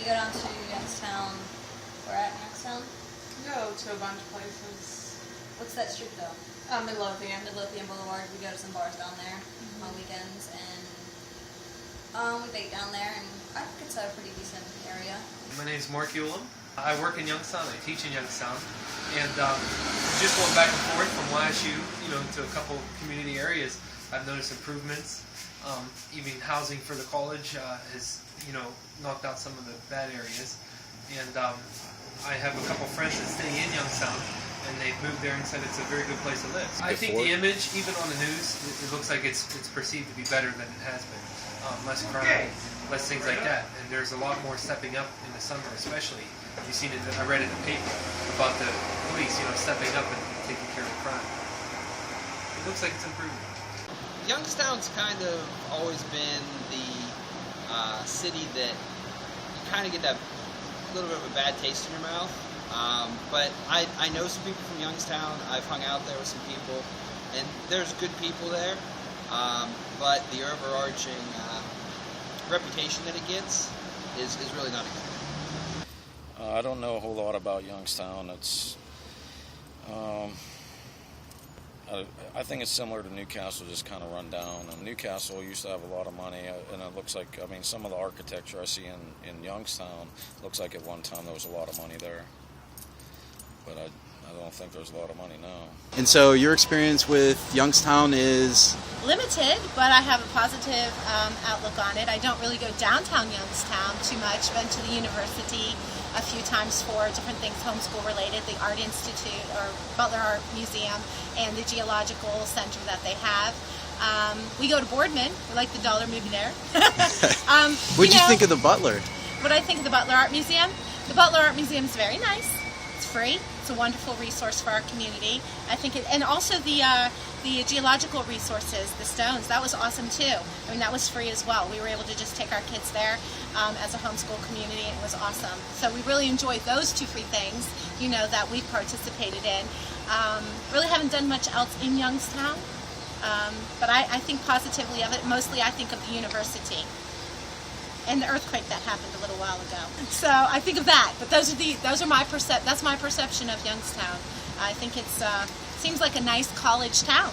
We go down to Youngstown. We're at Youngstown. We go to a bunch of places. What's that street though? Midlothian. Midlothian Boulevard. We go to some bars down there on weekends, and we bake down there, and I think it's a pretty decent area. My name is Mark Ulam. I work in Youngstown. I teach in Youngstown, and just going back and forth from last year, to a couple community areas, I've noticed improvements. Even housing for the college has, knocked out some of the bad areas, and I have a couple friends that stay in Youngstown, and they've moved there and said it's a very good place to live. I think the image, even on the news, it looks like it's perceived to be better than it has been. Less crime, less things like that, and there's a lot more stepping up in the summer, especially. You've seen it. I read in the paper about the police, stepping up and taking care of crime. It looks like it's improving. Youngstown's kind of always been the city that you kind of get that little bit of a bad taste in your mouth. But I know some people from Youngstown. I've hung out there with some people, and there's good people there. But the overarching reputation that it gets is really not a good one. I don't know a whole lot about Youngstown. It's I think it's similar to Newcastle, just kind of run down. And Newcastle used to have a lot of money, and it looks like, some of the architecture I see in Youngstown looks like at one time there was a lot of money there. But I don't think there's a lot of money now. And so your experience with Youngstown is? Limited, but I have a positive outlook on it. I don't really go downtown Youngstown too much. Been to the university a few times for different things homeschool related, the Art Institute or Butler Art Museum and the Geological Center that they have. We go to Boardman. We like the dollar movie there. What'd you think of the Butler? What I think of the Butler Art Museum? The Butler Art Museum is very nice. It's free. It's a wonderful resource for our community. I think and also the geological resources, the stones, that was awesome too. That was free as well. We were able to just take our kids there as a homeschool community, and it was awesome. So we really enjoyed those two free things, that we participated in. Really haven't done much else in Youngstown, but I think positively of it. Mostly I think of the university and the earthquake that happened a little while ago. So I think of that. But that's my perception of Youngstown. I think it's seems like a nice college town.